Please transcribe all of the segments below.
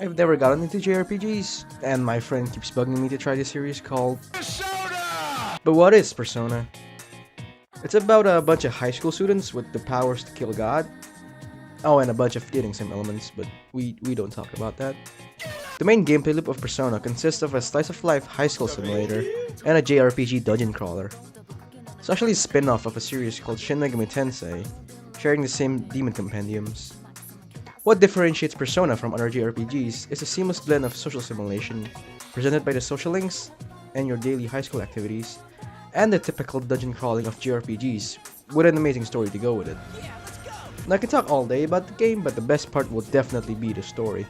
I've never gotten into JRPGs, and my friend keeps bugging me to try this series called Persona! But what is Persona? It's about a bunch of high school students with the powers to kill God. Oh, and a bunch of dating sim elements, but we don't talk about that. The main gameplay loop of Persona consists of a slice-of-life high school simulator and a JRPG dungeon crawler. It's actually a spin-off of a series called Shin Megami Tensei, sharing the same demon compendiums. What differentiates Persona from other JRPGs is a seamless blend of social simulation, presented by the social links and your daily high school activities, and the typical dungeon crawling of JRPGs, with an amazing story to go with it. Now, I can talk all day about the game, but the best part will definitely be the story.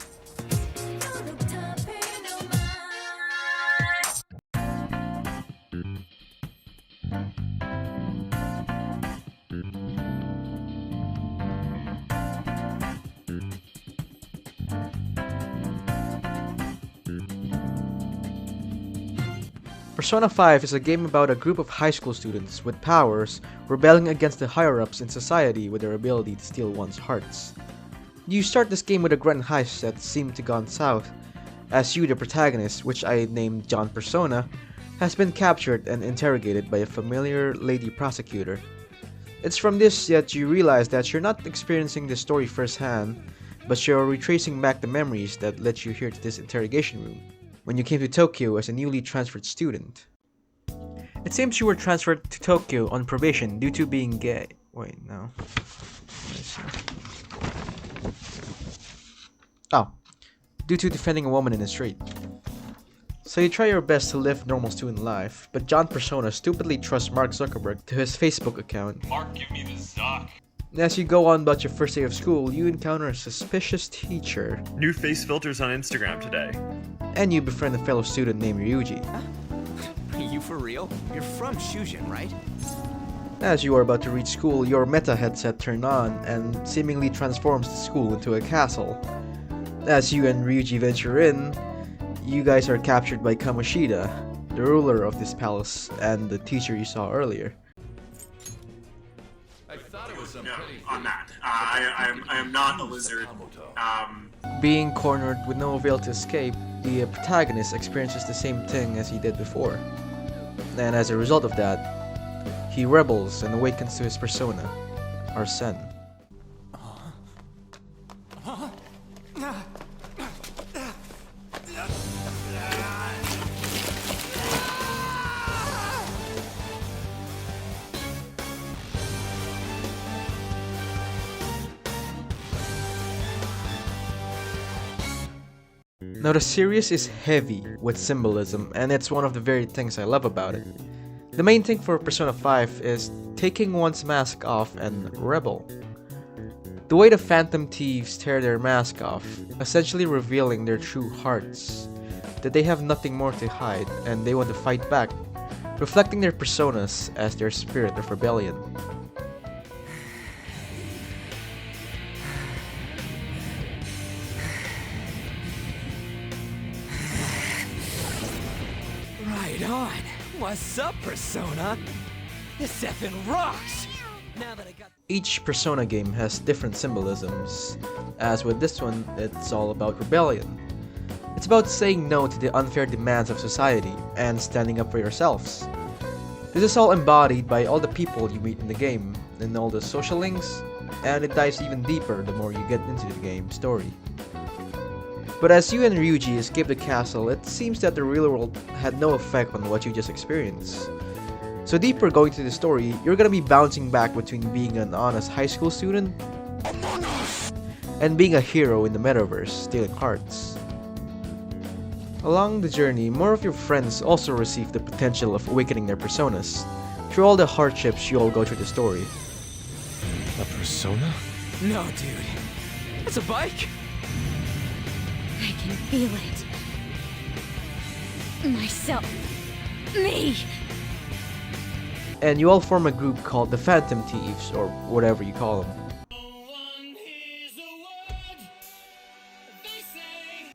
Persona 5 is a game about a group of high school students with powers rebelling against the higher-ups in society with their ability to steal one's hearts. You start this game with a grand heist that seemed to gone south, as you, the protagonist, which I named John Persona, has been captured and interrogated by a familiar lady prosecutor. It's from this that you realize that you're not experiencing the story firsthand, but you're retracing back the memories that led you here to this interrogation room, when you came to Tokyo as a newly transferred student. It seems you were transferred to Tokyo on probation due to being gay. Wait, no. Oh. Due to defending a woman in the street. So you try your best to live normal student life, but John Persona stupidly trusts Mark Zuckerberg to his Facebook account. Mark, give me the Zuck. As you go on about your first day of school, you encounter a suspicious teacher, New face filters on Instagram today. and you befriend a fellow student named Ryuji. You for real? You're from Shujin, right? As you are about to reach school, your meta headset turned on and seemingly transforms the school into a castle. As you and Ryuji venture in, you guys are captured by Kamoshida, the ruler of this palace and the teacher you saw earlier. No, on that. I am not a lizard. Being cornered with no avail to escape, the protagonist experiences the same thing as he did before. And as a result of that, he rebels and awakens to his persona, Arsene. Now the series is heavy with symbolism, and it's one of the very things I love about it. The main thing for Persona 5 is taking one's mask off and rebel. The way the Phantom Thieves tear their mask off, essentially revealing their true hearts, that they have nothing more to hide and they want to fight back, reflecting their personas as their spirit of rebellion. Right on. What's up, Persona? This effing rocks! Now that I got... Each Persona game has different symbolisms, as with this one, it's all about rebellion. It's about saying no to the unfair demands of society and standing up for yourselves. This is all embodied by all the people you meet in the game, and all the social links, and it dives even deeper the more you get into the game story. But as you and Ryuji escape the castle, it seems that the real world had no effect on what you just experienced. So deeper going to the story, you're gonna be bouncing back between being an honest high school student and being a hero in the metaverse, stealing hearts. Along the journey, more of your friends also receive the potential of awakening their personas through all the hardships you all go through the story. A persona? No, dude. It's a bike! I can feel it. Myself. Me! And you all form a group called the Phantom Thieves, or whatever you call them.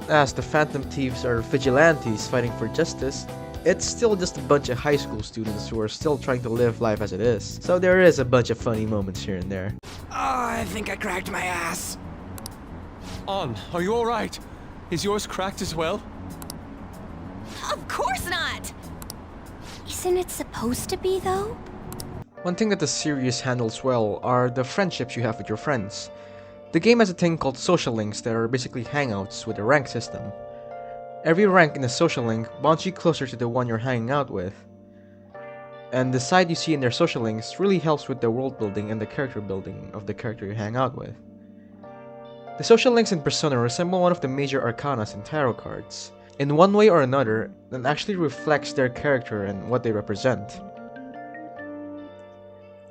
As the Phantom Thieves are vigilantes fighting for justice, it's still just a bunch of high school students who are still trying to live life as it is. So there is a bunch of funny moments here and there. Oh, I think I cracked my ass. On, are you alright? Is yours cracked as well? Of course not! Isn't it supposed to be, though? One thing that the series handles well are the friendships you have with your friends. The game has a thing called social links that are basically hangouts with a rank system. Every rank in a social link bonds you closer to the one you're hanging out with. And the side you see in their social links really helps with the world building and the character building of the character you hang out with. The social links in Persona resemble one of the major arcanas in tarot cards, in one way or another, and actually reflects their character and what they represent.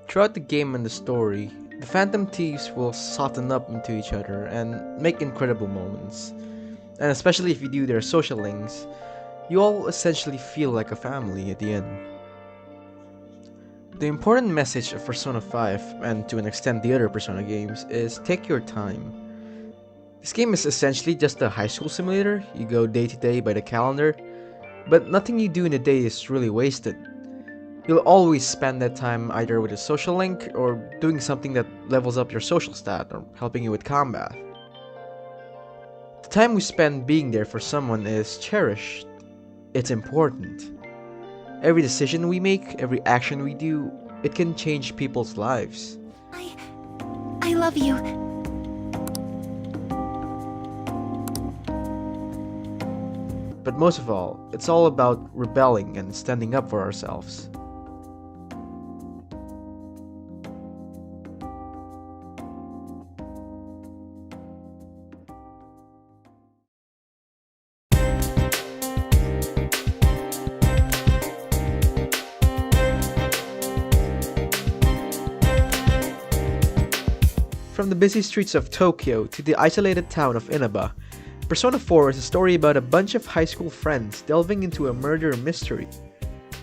Throughout the game and the story, the Phantom Thieves will soften up into each other and make incredible moments. And especially if you do their social links, you all essentially feel like a family at the end. The important message of Persona 5, and to an extent the other Persona games, is take your time. This game is essentially just a high school simulator. You go day to day by the calendar, but nothing you do in a day is really wasted. You'll always spend that time either with a social link or doing something that levels up your social stat or helping you with combat. The time we spend being there for someone is cherished. It's important. Every decision we make, every action we do, it can change people's lives. I love you. But most of all, it's all about rebelling and standing up for ourselves. From the busy streets of Tokyo to the isolated town of Inaba, Persona 4 is a story about a bunch of high school friends delving into a murder mystery,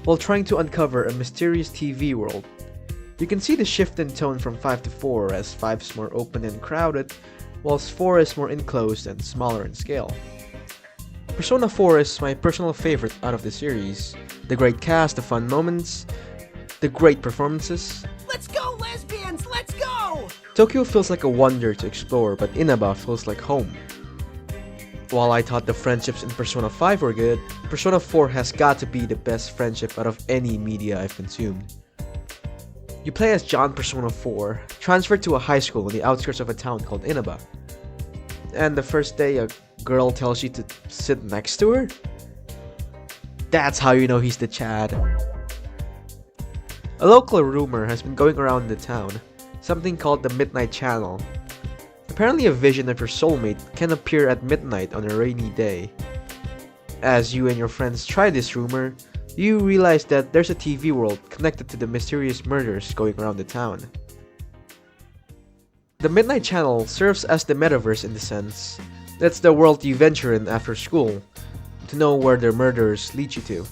while trying to uncover a mysterious TV world. You can see the shift in tone from 5 to 4 as 5 is more open and crowded, whilst 4 is more enclosed and smaller in scale. Persona 4 is my personal favorite out of the series. The great cast, the fun moments, the great performances. Let's go, lesbians! Let's go! Tokyo feels like a wonder to explore, but Inaba feels like home. While I thought the friendships in Persona 5 were good, Persona 4 has got to be the best friendship out of any media I've consumed. You play as John Persona 4, transferred to a high school in the outskirts of a town called Inaba. And the first day a girl tells you to sit next to her? That's how you know he's the Chad. A local rumor has been going around the town, something called the Midnight Channel. Apparently a vision of your soulmate can appear at midnight on a rainy day. As you and your friends try this rumor, you realize that there's a TV world connected to the mysterious murders going around the town. The Midnight Channel serves as the metaverse in the sense. That's the world you venture in after school, to know where the murders lead you to.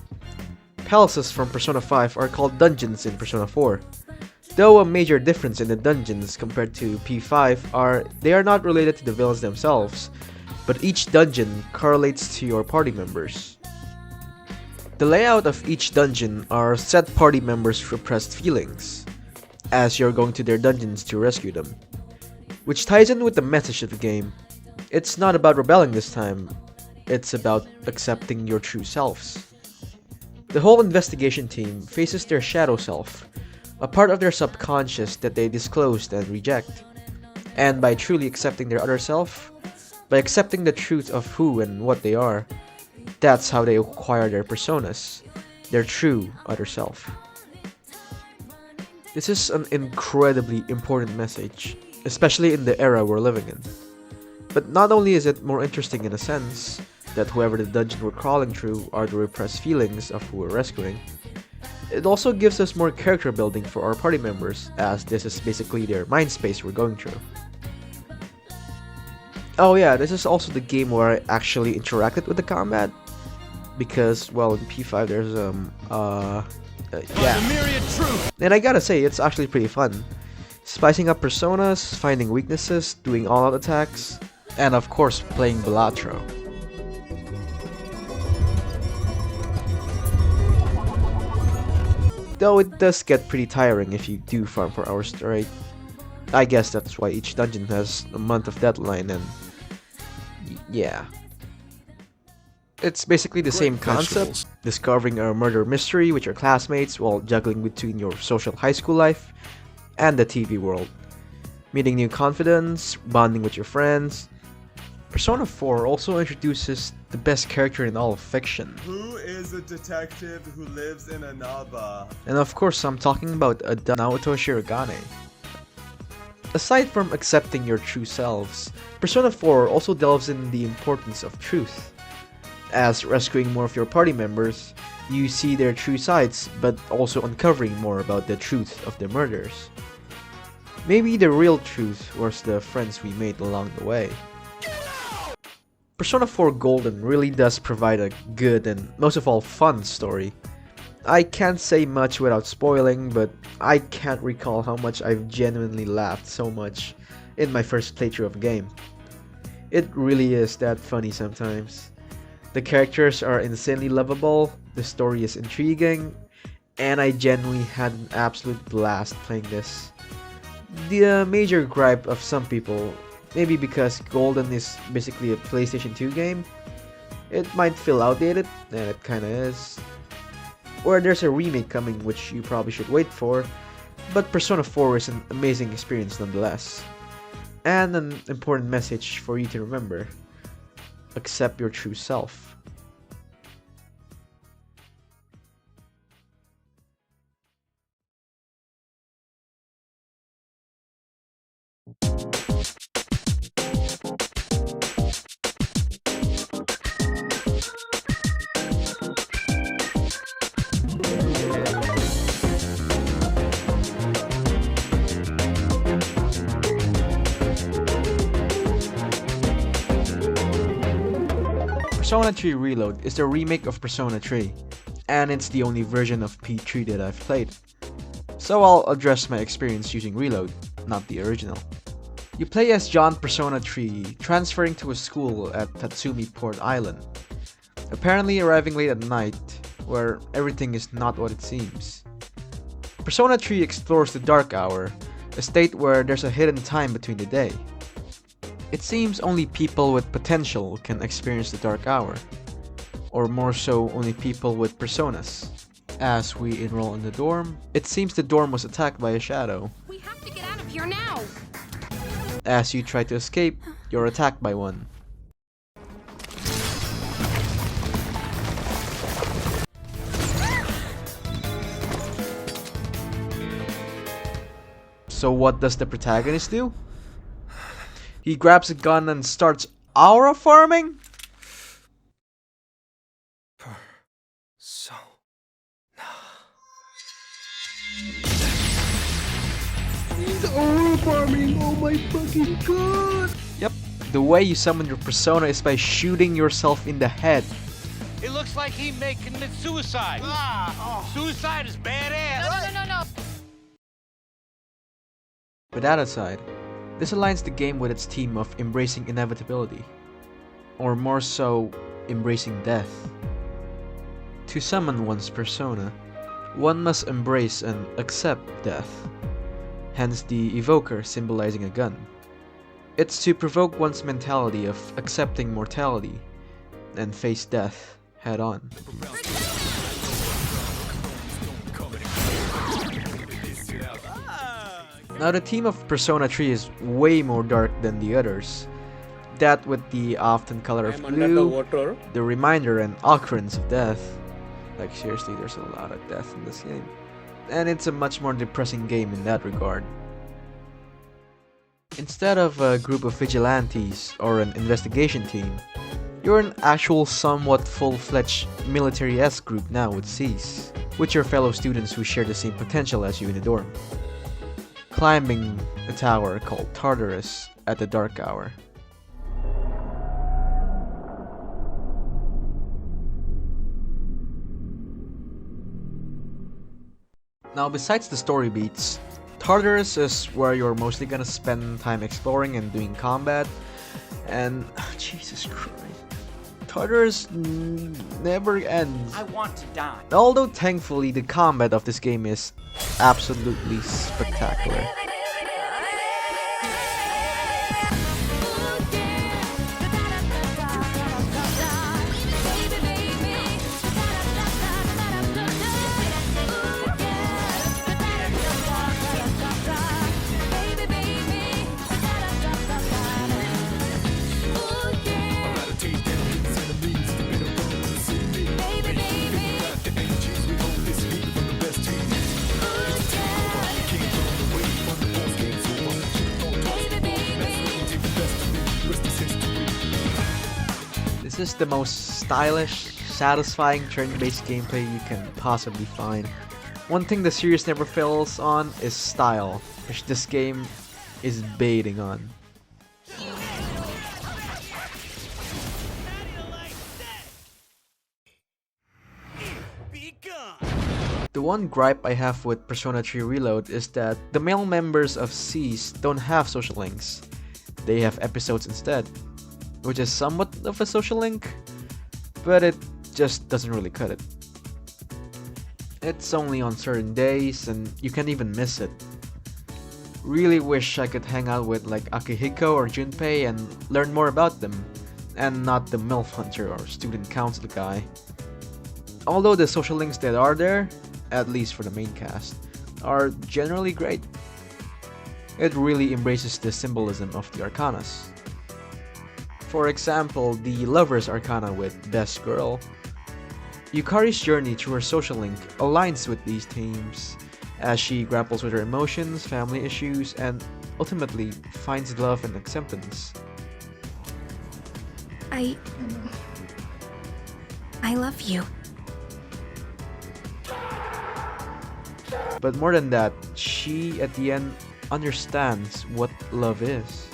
Palaces from Persona 5 are called dungeons in Persona 4. Though a major difference in the dungeons compared to P5 are they are not related to the villains themselves, but each dungeon correlates to your party members. The layout of each dungeon are set party members' repressed feelings, as you're going to their dungeons to rescue them. Which ties in with the message of the game. It's not about rebelling this time, it's about accepting your true selves. The whole investigation team faces their shadow self, a part of their subconscious that they disclosed and reject. And by truly accepting their other self, by accepting the truth of who and what they are, that's how they acquire their personas, their true other self. This is an incredibly important message, especially in the era we're living in. But not only is it more interesting in a sense, that whoever the dungeon we're crawling through are the repressed feelings of who we're rescuing, it also gives us more character building for our party members, as this is basically their mind space we're going through. Oh yeah, this is also the game where I actually interacted with the combat, because, well, in P5 there's, yeah. And I gotta say, it's actually pretty fun. Spicing up personas, finding weaknesses, doing all-out attacks, and of course, playing Balatro. Though it does get pretty tiring if you do farm for hours straight. I guess that's why each dungeon has a month of deadline and yeah. It's basically the same vegetables. concept, discovering a murder mystery with your classmates while juggling between your social high school life and the TV world. Meeting new confidants, bonding with your friends. Persona 4 also introduces the best character in all of fiction. Who is a detective who lives in Anaba? And of course, I'm talking about Naoto Shirogane. Aside from accepting your true selves, Persona 4 also delves in the importance of truth. As rescuing more of your party members, you see their true sides, but also uncovering more about the truth of the murders. Maybe the real truth was the friends we made along the way. Persona 4 Golden really does provide a good and most of all fun story. I can't say much without spoiling, but I can't recall how much I've genuinely laughed so much in my first playthrough of a game. It really is that funny sometimes. The characters are insanely lovable, the story is intriguing, and I genuinely had an absolute blast playing this. The major gripe of some people, maybe because Golden is basically a PlayStation 2 game, it might feel outdated, and it kinda is. Or there's a remake coming which you probably should wait for, but Persona 4 is an amazing experience nonetheless. And an important message for you to remember. Accept your true self. Persona 3 Reload is the remake of Persona 3, and it's the only version of P3 that I've played. So I'll address my experience using Reload, not the original. You play as John Persona 3, transferring to a school at Tatsumi Port Island, apparently arriving late at night, where everything is not what it seems. Persona 3 explores the Dark Hour, a state where there's a hidden time between the day. It seems only people with potential can experience the Dark Hour, or more so, only people with personas. As we enroll in the dorm, it seems the dorm was attacked by a shadow. We have to get out of here now! As you try to escape, you're attacked by one. So what does the protagonist do? He grabs a gun and starts aura farming? He's aura farming. Oh my fucking god. Yep, the way you summon your persona is by shooting yourself in the head. It looks like he may commit suicide. Suicide is badass. No. With that aside, this aligns the game with its theme of embracing inevitability, or more so, embracing death. To summon one's persona, one must embrace and accept death, hence the evoker symbolizing a gun. It's to provoke one's mentality of accepting mortality and face death head on. Now the theme of Persona 3 is way more dark than the others. That with the often color of blue, the reminder and occurrence of death. Like seriously, there's a lot of death in this game. And it's a much more depressing game in that regard. Instead of a group of vigilantes or an investigation team, you're an actual somewhat full-fledged military-esque group now with Cease, with your fellow students who share the same potential as you in the dorm, climbing a tower called Tartarus at the Dark Hour. Now besides the story beats, Tartarus is where you're mostly gonna spend time exploring and doing combat, and Jesus Christ, Tartarus never ends. I want to die. Although thankfully the combat of this game is absolutely spectacular. This is the most stylish, satisfying turn-based gameplay you can possibly find. One thing the series never fails on is style, which this game is baiting on. The one gripe I have with Persona 3 Reload is that the male members of SEES don't have social links. They have episodes instead, which is somewhat of a social link, but it just doesn't really cut it. It's only on certain days and you can't even miss it. Really wish I could hang out with like Akihiko or Junpei and learn more about them, and not the MILF hunter or student council guy. Although the social links that are there, at least for the main cast, are generally great. It really embraces the symbolism of the arcanas. For example, the Lover's Arcana with Best Girl. Yukari's journey through her social link aligns with these themes, as she grapples with her emotions, family issues, and ultimately finds love and acceptance. I love you. But more than that, she at the end understands what love is.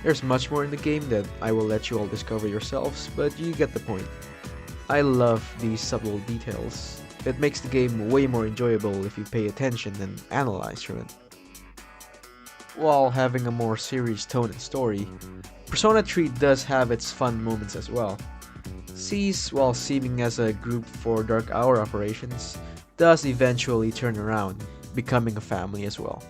There's much more in the game that I will let you all discover yourselves, but you get the point. I love these subtle details. It makes the game way more enjoyable if you pay attention and analyze through it. While having a more serious tone and story, Persona 3 does have its fun moments as well. SEES, while seeming as a group for Dark Hour operations, does eventually turn around, becoming a family as well.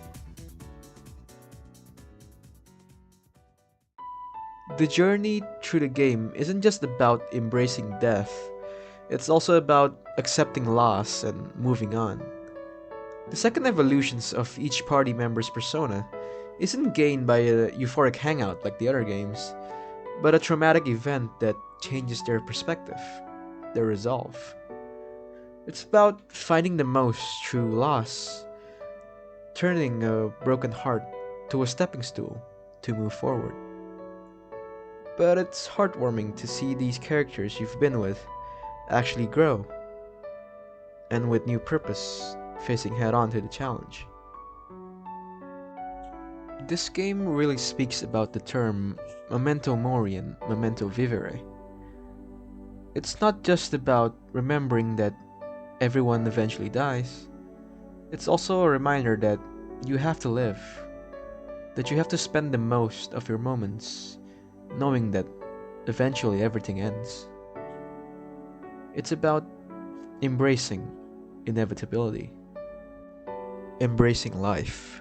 The journey through the game isn't just about embracing death, it's also about accepting loss and moving on. The second evolutions of each party member's persona isn't gained by a euphoric hangout like the other games, but a traumatic event that changes their perspective, their resolve. It's about finding the most through loss, turning a broken heart to a stepping stool to move forward. But it's heartwarming to see these characters you've been with actually grow, and with new purpose, facing head-on to the challenge. This game really speaks about the term memento mori and memento vivere. It's not just about remembering that everyone eventually dies. It's also a reminder that you have to live, that you have to spend the most of your moments knowing that eventually everything ends. It's about embracing inevitability, embracing life.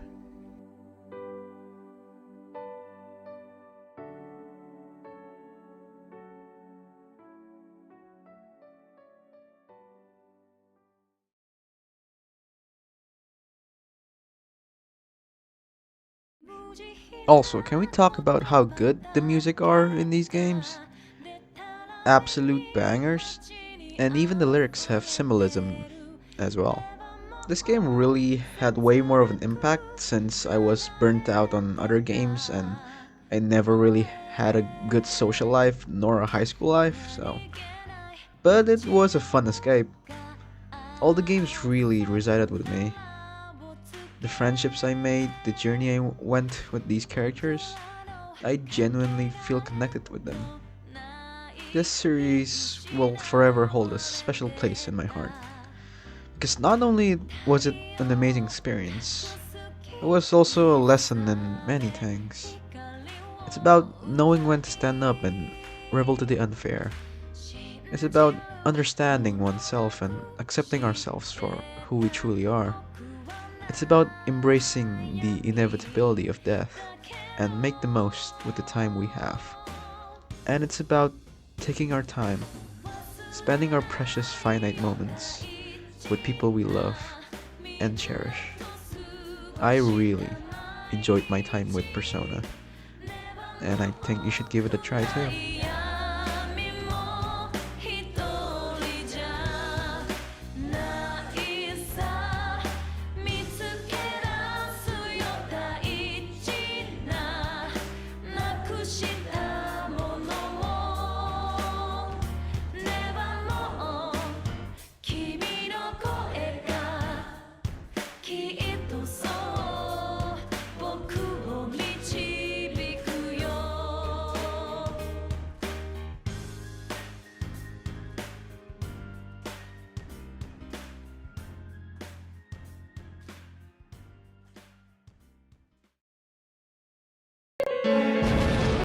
Also, can we talk about how good the music are in these games? Absolute bangers, and even the lyrics have symbolism as well. This game really had way more of an impact since I was burnt out on other games and I never really had a good social life nor a high school life, so. But it was a fun escape. All the games really resided with me. The friendships I made, the journey I went with these characters, I genuinely feel connected with them. This series will forever hold a special place in my heart. Because not only was it an amazing experience, it was also a lesson in many things. It's about knowing when to stand up and rebel to the unfair. It's about understanding oneself and accepting ourselves for who we truly are. It's about embracing the inevitability of death and make the most with the time we have. And it's about taking our time, spending our precious finite moments with people we love and cherish. I really enjoyed my time with Persona, and I think you should give it a try too.